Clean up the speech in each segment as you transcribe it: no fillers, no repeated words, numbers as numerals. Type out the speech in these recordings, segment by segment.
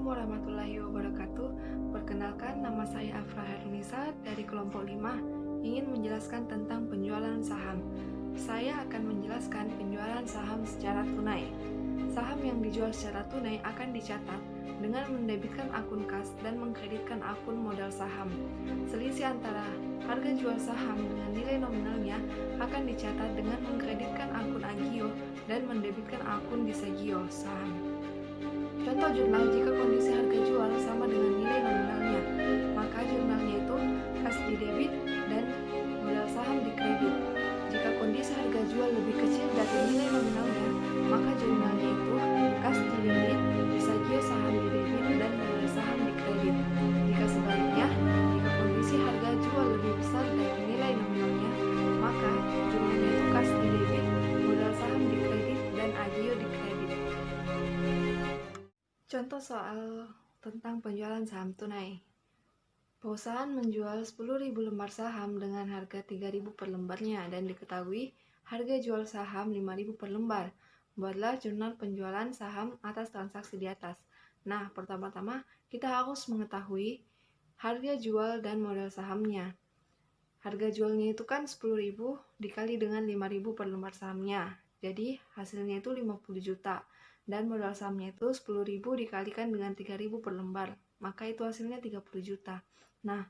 Assalamualaikum warahmatullahi wabarakatuh. Perkenalkan, nama saya Afra Herunisa dari kelompok 5 ingin menjelaskan tentang penjualan saham. Saya akan menjelaskan penjualan saham secara tunai. Saham yang dijual secara tunai akan dicatat dengan mendebitkan akun kas dan mengkreditkan akun modal saham. Selisih antara harga jual saham dengan nilai nominalnya akan dicatat dengan mengkreditkan akun Agio dan mendebitkan akun Disagio saham. Contoh jurnal jika kondisi harga jual sama dengan nilai nominalnya, maka jurnalnya itu kas di debit dan modal saham di kredit. Jika kondisi harga jual lebih kecil dari nilai nominalnya, maka jurnalnya itu kas di debit, Disagio saham di debit dan modal saham di kredit. Jika sebaliknya, jika kondisi harga jual lebih besar dari nilai nominalnya, maka jurnalnya itu kas di debit, modal saham di kredit dan Agio di kredit. Contoh soal tentang penjualan saham tunai. Perusahaan menjual 10.000 lembar saham dengan harga 3.000 per lembarnya dan diketahui harga jual saham 5.000 per lembar. Buatlah jurnal penjualan saham atas transaksi di atas. Nah, pertama-tama kita harus mengetahui harga jual dan modal sahamnya. Harga jualnya itu kan 10.000 dikali dengan 5.000 per lembar sahamnya. Jadi hasilnya itu 50 juta. Dan modal sahamnya itu 10.000 dikalikan dengan 3.000 per lembar, maka itu hasilnya 30 juta. Nah,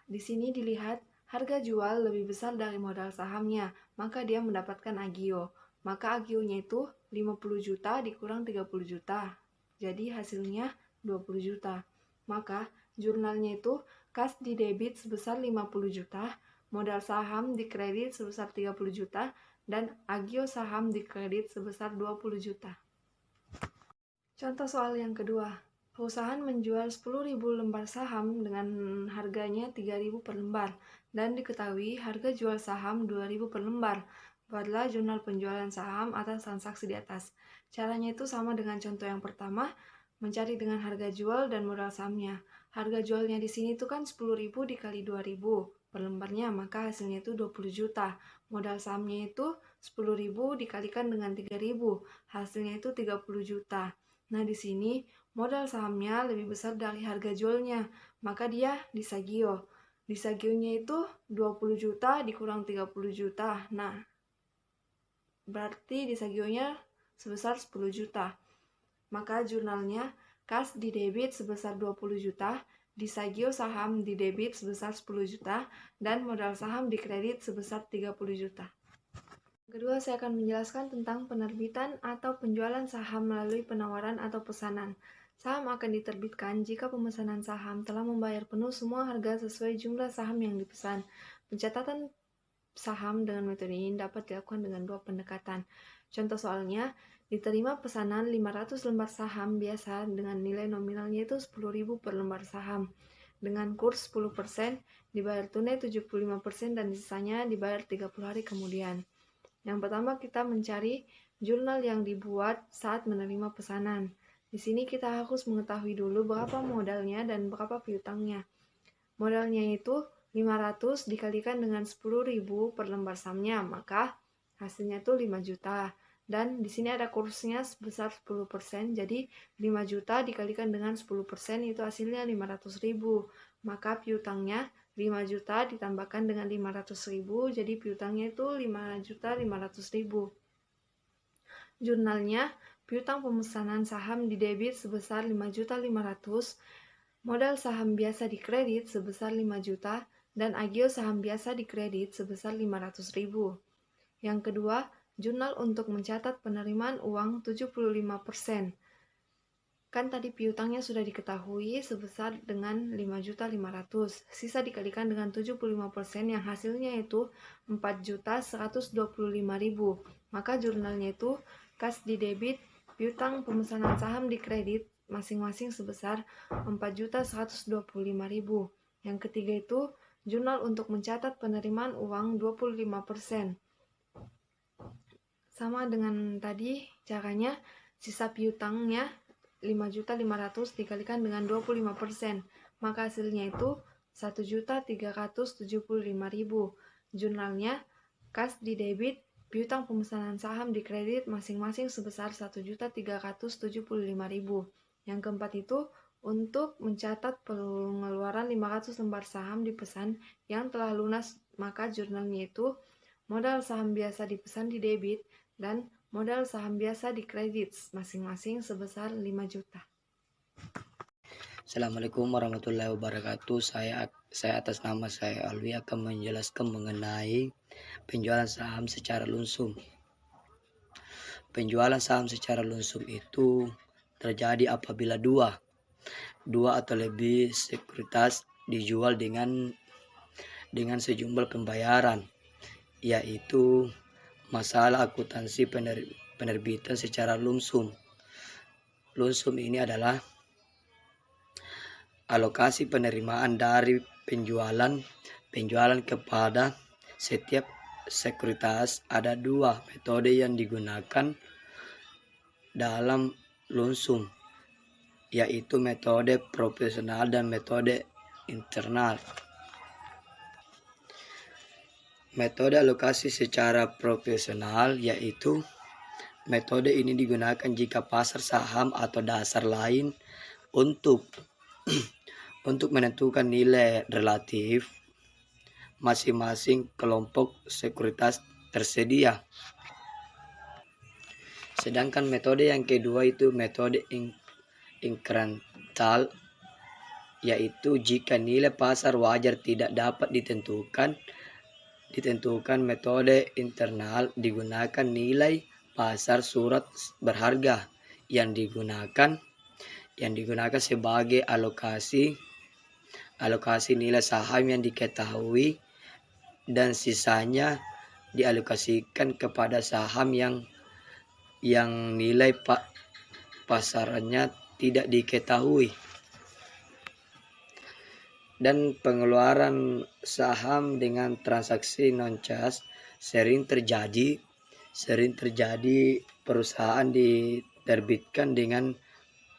di sini dilihat harga jual lebih besar dari modal sahamnya, maka dia mendapatkan Agio. Maka Agionya itu 50 juta dikurang 30 juta, jadi hasilnya 20 juta. Maka jurnalnya itu kas di debit sebesar 50 juta, modal saham di kredit sebesar 30 juta, dan Agio saham di kredit sebesar 20 juta. Contoh soal yang kedua. Perusahaan menjual 10.000 lembar saham dengan harganya 3.000 per lembar dan diketahui harga jual saham 2.000 per lembar. Buatlah jurnal penjualan saham atas transaksi di atas. Caranya itu sama dengan contoh yang pertama, mencari dengan harga jual dan modal sahamnya. Harga jualnya di sini itu kan 10.000 dikali 2.000 per lembarnya, maka hasilnya itu 20 juta. Modal sahamnya itu 10.000 dikalikan dengan 3.000, hasilnya itu 30 juta. Nah, di sini modal sahamnya lebih besar dari harga jualnya, maka dia Disagio. Disagionya itu 20 juta dikurang 30 juta. Nah, berarti Disagionya sebesar 10 juta. Maka jurnalnya kas di debit sebesar 20 juta, Disagio saham di debit sebesar 10 juta, dan modal saham di kredit sebesar 30 juta. Kedua, saya akan menjelaskan tentang penerbitan atau penjualan saham melalui penawaran atau pesanan. Saham akan diterbitkan jika pemesanan saham telah membayar penuh semua harga sesuai jumlah saham yang dipesan. Pencatatan saham dengan metode ini dapat dilakukan dengan dua pendekatan. Contoh soalnya, diterima pesanan 500 lembar saham biasa dengan nilai nominalnya itu 10.000 per lembar saham. Dengan kurs 10%, dibayar tunai 75% dan sisanya dibayar 30 hari kemudian. Yang pertama kita mencari jurnal yang dibuat saat menerima pesanan. Di sini kita harus mengetahui dulu berapa modalnya dan berapa piutangnya. Modalnya itu 500 dikalikan dengan 10.000 per lembar sahamnya, maka hasilnya itu 5 juta. Dan di sini ada kursnya sebesar 10%, jadi 5 juta dikalikan dengan 10% itu hasilnya 500.000. Maka piutangnya 5 juta ditambahkan dengan 500.000, jadi piutangnya itu 5.500.000. Jurnalnya, piutang pemesanan saham di debit sebesar 5.500.000, modal saham biasa di kredit sebesar 5 juta, dan Agio saham biasa di kredit sebesar 500.000. Yang kedua, jurnal untuk mencatat penerimaan uang 75%. Kan tadi piutangnya sudah diketahui sebesar dengan 5.500.000. Sisa dikalikan dengan 75% yang hasilnya itu 4.125.000. Maka jurnalnya itu kas di debit, piutang pemesanan saham di kredit masing-masing sebesar 4.125.000. Yang ketiga itu jurnal untuk mencatat penerimaan uang 25%. Sama dengan tadi caranya, sisa piutangnya 5.500.000 dikalikan dengan 25%, maka hasilnya itu 1.375.000. Jurnalnya kas di debit, piutang pemesanan saham di kredit masing-masing sebesar 1.375.000. Yang keempat itu untuk mencatat pengeluaran 500 lembar saham dipesan yang telah lunas, maka jurnalnya itu modal saham biasa dipesan di debit dan modal saham biasa di kredit masing-masing sebesar 5 juta. Assalamualaikum warahmatullahi wabarakatuh. Saya atas nama saya Alwi akan menjelaskan mengenai penjualan saham secara lunsum. Penjualan saham secara lunsum itu terjadi apabila dua atau lebih sekuritas dijual dengan sejumlah pembayaran, yaitu masalah akuntansi penerbitan secara lunsum. Lunsum ini adalah alokasi penerimaan dari penjualan kepada setiap sekuritas. Ada dua metode yang digunakan dalam lunsum, yaitu metode proporsional dan metode internal. Metode alokasi secara proporsional yaitu metode ini digunakan jika pasar saham atau dasar lain untuk menentukan nilai relatif masing-masing kelompok sekuritas tersedia. Sedangkan metode yang kedua itu metode inkremental, yaitu jika nilai pasar wajar tidak dapat ditentukan. Metode internal digunakan nilai pasar surat berharga yang digunakan sebagai alokasi nilai saham yang diketahui, dan sisanya dialokasikan kepada saham yang nilai pasarannya tidak diketahui. Dan pengeluaran saham dengan transaksi non-cash sering terjadi perusahaan diterbitkan dengan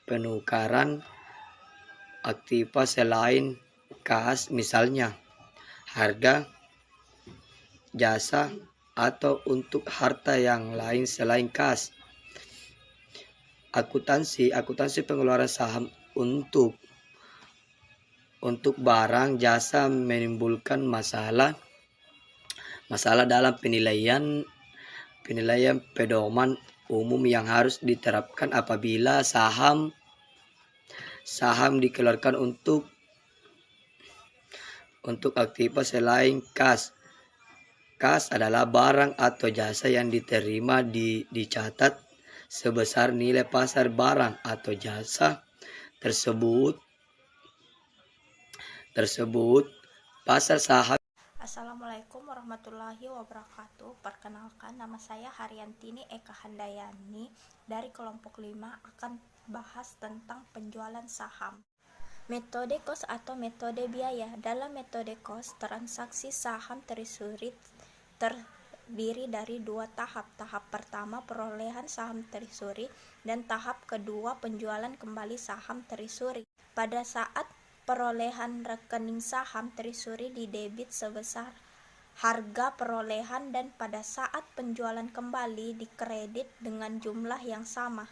penukaran aktiva selain kas, misalnya harga, jasa, atau untuk harta yang lain selain kas. Akuntansi pengeluaran saham untuk barang jasa menimbulkan masalah dalam penilaian pedoman umum yang harus diterapkan apabila saham dikeluarkan untuk aktiva selain kas. Kas adalah barang atau jasa yang diterima dicatat sebesar nilai pasar barang atau jasa tersebut. Pasar saham. Assalamualaikum warahmatullahi wabarakatuh. Perkenalkan, nama saya Haryantini Eka Handayani dari kelompok 5 akan bahas tentang penjualan saham. Metode kos atau metode biaya. Dalam metode kos, transaksi saham treasury terdiri dari dua tahap. Tahap pertama perolehan saham treasury dan tahap kedua penjualan kembali saham treasury. Pada saat perolehan rekening saham treasury di debit sebesar harga perolehan, dan pada saat penjualan kembali di kredit dengan jumlah yang sama.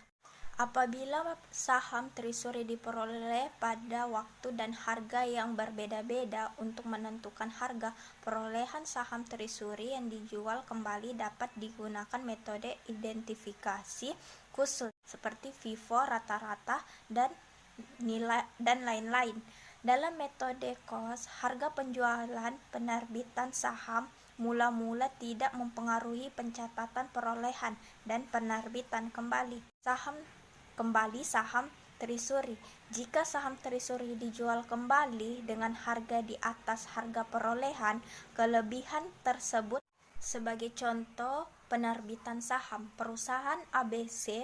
Apabila saham treasury diperoleh pada waktu dan harga yang berbeda-beda, untuk menentukan harga perolehan saham treasury yang dijual kembali dapat digunakan metode identifikasi khusus seperti FIFO, rata-rata, dan nilai dan lain-lain. Dalam metode kos, harga penjualan penerbitan saham mula-mula tidak mempengaruhi pencatatan perolehan dan penerbitan kembali saham treasury. Jika saham treasury dijual kembali dengan harga di atas harga perolehan, kelebihan tersebut sebagai contoh penerbitan saham. Perusahaan ABC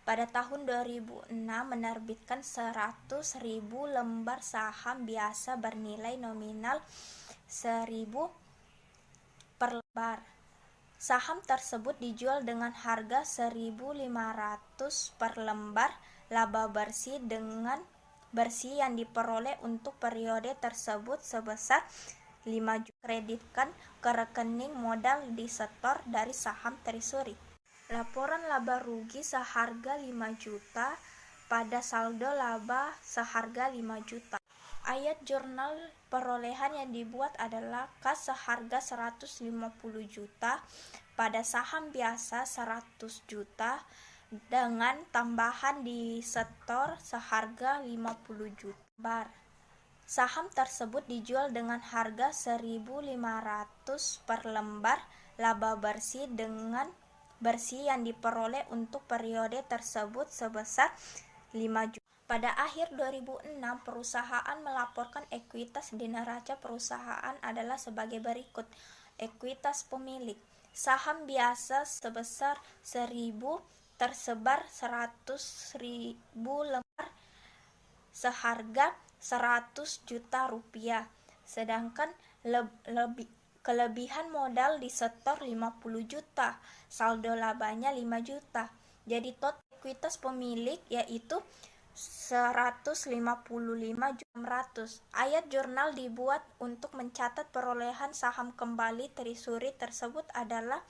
pada tahun 2006 menerbitkan 100.000 lembar saham biasa bernilai nominal 1.000 per lembar. Saham tersebut dijual dengan harga 1.500 per lembar. Laba bersih yang diperoleh untuk periode tersebut sebesar 5 juta kreditkan ke rekening modal disetor dari saham treasury. Laporan laba rugi seharga 5 juta pada saldo laba seharga 5 juta. Ayat jurnal perolehan yang dibuat adalah kas seharga 150 juta, pada saham biasa 100 juta, dengan tambahan di setor seharga 50 juta lembar. Saham tersebut dijual dengan harga 1.500 per lembar. Laba bersih dengan bersih yang diperoleh untuk periode tersebut sebesar 5 juta. Pada akhir 2006, perusahaan melaporkan ekuitas di neraca perusahaan adalah sebagai berikut. Ekuitas pemilik. Saham biasa sebesar 1.000 tersebar 100.000 lembar seharga 100 juta rupiah. Sedangkan kelebihan modal disetor 50 juta. Saldo labanya 5 juta. Jadi total ekuitas pemilik yaitu 155.600. Ayat jurnal dibuat untuk mencatat perolehan saham kembali terisuri tersebut adalah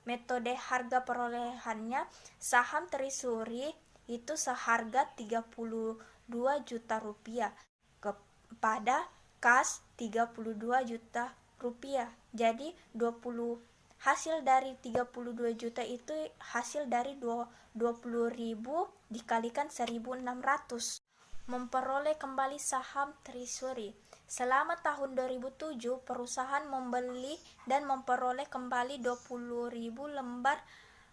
metode harga perolehannya. Saham terisuri itu seharga 32 juta rupiah kepada kas 32 juta rupiah. Jadi 20 hasil dari 32 juta itu hasil dari 20.000 dikalikan 1.600. Memperoleh kembali saham terisuri. Selama tahun 2007, perusahaan membeli dan memperoleh kembali 20.000 lembar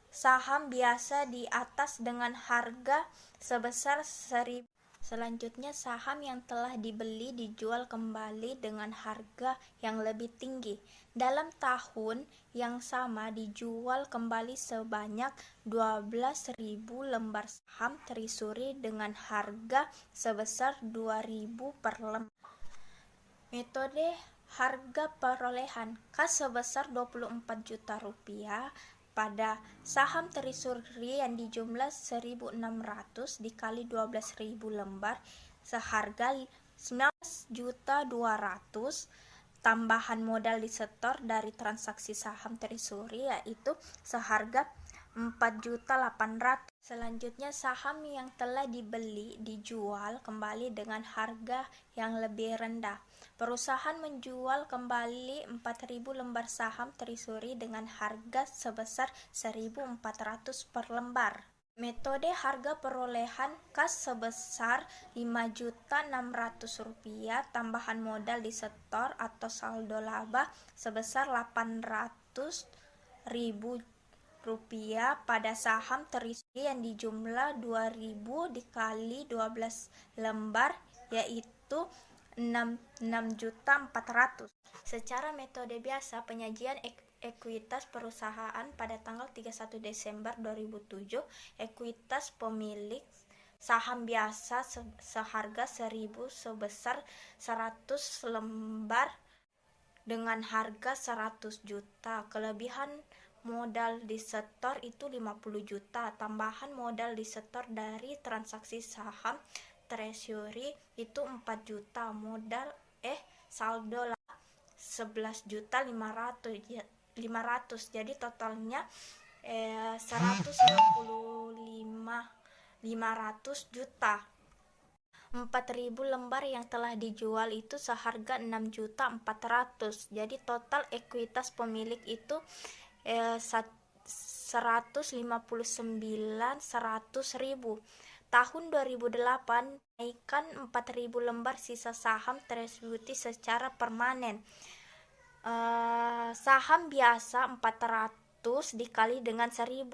saham biasa di atas dengan harga sebesar 1.000. Selanjutnya, saham yang telah dibeli dijual kembali dengan harga yang lebih tinggi. Dalam tahun yang sama dijual kembali sebanyak 12.000 lembar saham terisuri dengan harga sebesar 2.000 per lembar. Metode harga perolehan kas sebesar 24 juta rupiah pada saham terisuri yang dijumlah 1.600 dikali 12.000 lembar seharga 19.200, tambahan modal disetor dari transaksi saham terisuri yaitu seharga 4.800. Selanjutnya, saham yang telah dibeli dijual kembali dengan harga yang lebih rendah. Perusahaan menjual kembali 4.000 lembar saham terisuri dengan harga sebesar 1.400 per lembar. Metode harga perolehan kas sebesar 5.600 rupiah, tambahan modal disetor atau saldo laba sebesar 800.000 rupiah pada saham terisuri yang dijumlah 2.000 dikali 12 lembar yaitu 6.400. Secara metode biasa, penyajian ekuitas perusahaan pada tanggal 31 Desember 2007, ekuitas pemilik saham biasa seharga 1.000 sebesar 100 lembar dengan harga 100 juta. Kelebihan modal disetor itu 50 juta. Tambahan modal disetor dari transaksi saham treasury itu 4 juta. Modal saldo 11.500. Jadi totalnya 155.500 juta. 4.000 lembar yang telah dijual itu seharga 6.400. Jadi total ekuitas pemilik itu 159.100.000. Tahun 2008 naikkan 4.000 lembar sisa saham tersebut secara permanen. Saham biasa 400 dikali dengan 1.000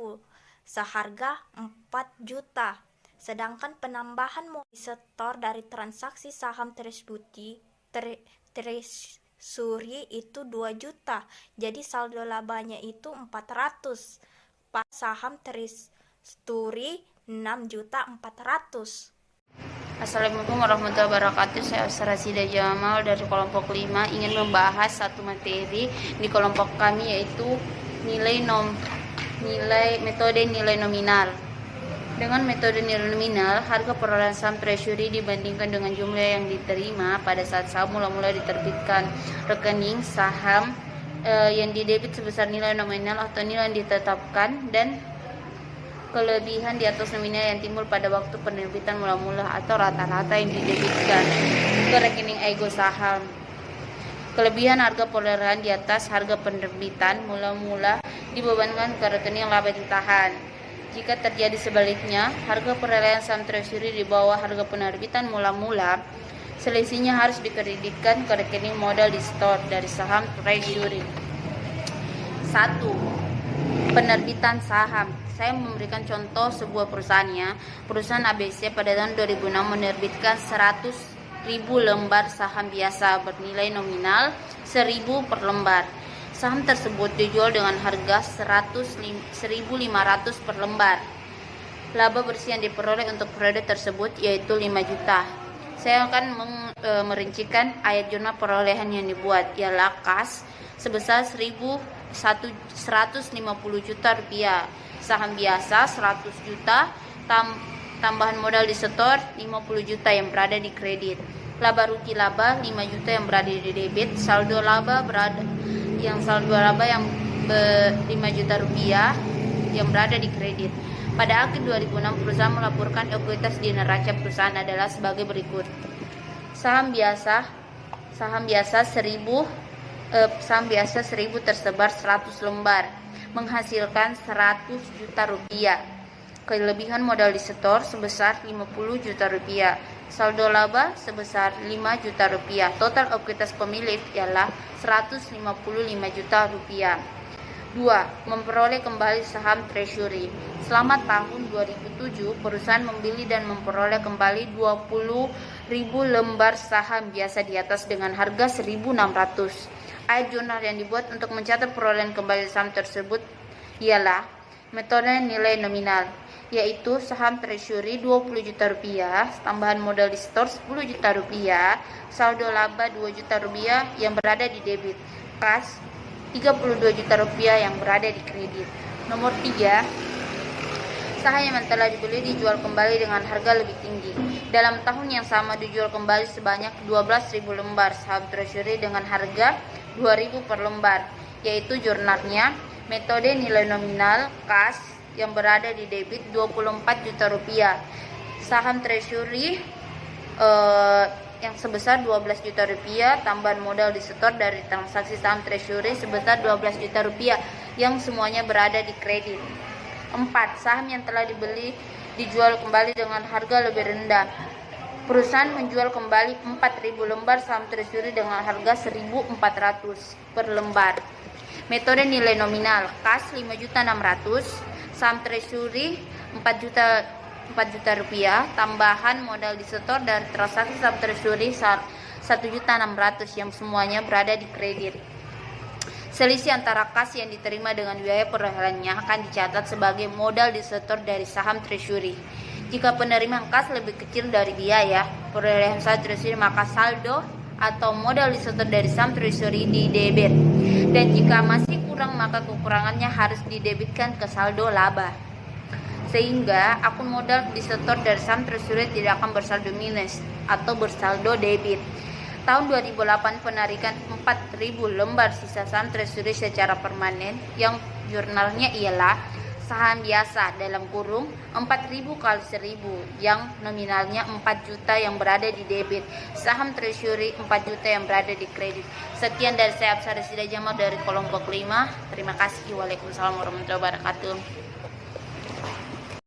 seharga 4 juta. Sedangkan penambahan modal disetor dari transaksi saham tersebut terisuri itu 2 juta. Jadi saldo labanya itu 400. Pas saham terisuri 6.400.000. Assalamualaikum warahmatullahi wabarakatuh. Saya Sarasida Jamal dari kelompok 5 ingin membahas satu materi di kelompok kami yaitu metode nilai nominal. Dengan metode nilai nominal, harga perolehan saham treasury dibandingkan dengan jumlah yang diterima pada saat saham mula-mula diterbitkan. Rekening saham yang didebit sebesar nilai nominal atau nilai yang ditetapkan dan kelebihan di atas nominal yang timbul pada waktu penerbitan mula-mula atau rata-rata yang didebitkan ke rekening ego saham. Kelebihan harga perolehan di atas harga penerbitan mula-mula dibebankan ke rekening laba ditahan. Jika terjadi sebaliknya, harga perolehan saham treasury di bawah harga penerbitan mula-mula, selisihnya harus dikreditkan ke rekening modal di store dari saham treasury. 1. Penerbitan saham. Saya memberikan contoh sebuah perusahaan ABC pada tahun 2006 menerbitkan 100.000 lembar saham biasa bernilai nominal 1.000 per lembar. Saham tersebut dijual dengan harga 1.500 per lembar. Laba bersih yang diperoleh untuk periode tersebut yaitu 5 juta. Saya akan merincikan ayat jurnal perolehan yang dibuat, ialah kas sebesar 150 juta rupiah, saham biasa 100 juta, tambahan modal di setor 50 juta yang berada di kredit, laba rugi laba 5 juta yang berada di debit, saldo laba yang 5 juta rupiah yang berada di kredit. Pada akhir 2006 perusahaan melaporkan ekuitas di neraca perusahaan adalah sebagai berikut. Saham biasa 1.000 tersebar 100 lembar menghasilkan 100 juta rupiah. Kelebihan modal di setor sebesar 50 juta rupiah. Saldo laba sebesar 5 juta rupiah. Total ekuitas pemilik ialah 155 juta rupiah. 2. Memperoleh kembali saham treasury. Selama tahun 2007, perusahaan membeli dan memperoleh kembali 20.000 lembar saham biasa di atas dengan harga 1.600. Ayat jurnal yang dibuat untuk mencatat perolehan kembali saham tersebut ialah metode nilai nominal, yaitu saham treasury 20 juta rupiah, tambahan modal di store 10 juta rupiah, saldo laba 2 juta rupiah yang berada di debit, kas 32 juta rupiah yang berada di kredit. Nomor 3, saham yang telah dibeli dijual kembali dengan harga lebih tinggi. Dalam tahun yang sama dijual kembali sebanyak 12.000 lembar saham treasury dengan harga 2.000 per lembar, yaitu jurnalnya metode nilai nominal kas yang berada di debit 24 juta rupiah. Saham treasury yang sebesar 12 juta rupiah, tambahan modal di setor dari transaksi saham treasury sebesar 12 juta rupiah yang semuanya berada di kredit. 4. Saham yang telah dibeli dijual kembali dengan harga lebih rendah. Perusahaan menjual kembali 4.000 lembar saham treasury dengan harga 1.400 per lembar. Metode nilai nominal, kas 5.600, saham treasury 4 juta rupiah, tambahan modal di setor dari transaksi saham treasury 1.600 yang semuanya berada di kredit. Selisih antara kas yang diterima dengan biaya perolehannya akan dicatat sebagai modal di setor dari saham treasury. Jika penerimaan kas lebih kecil dari biaya perolehan saham treasury, maka saldo atau modal di setor dari saham treasury di debit. Dan jika masih kurang, maka kekurangannya harus didebitkan ke saldo laba. Sehingga akun modal di setor dari saham treasury tidak akan bersaldo minus atau bersaldo debit. Tahun 2008 penarikan 4.000 lembar sisa saham treasury secara permanen yang jurnalnya ialah saham biasa dalam kurung 4.000 kali 1.000 yang nominalnya 4 juta yang berada di debit, saham treasury 4 juta yang berada di kredit. Sekian dari saya, Absara Sida Jamal dari kelompok 5. Terima kasih. Waalaikumsalam warahmatullahi wabarakatuh.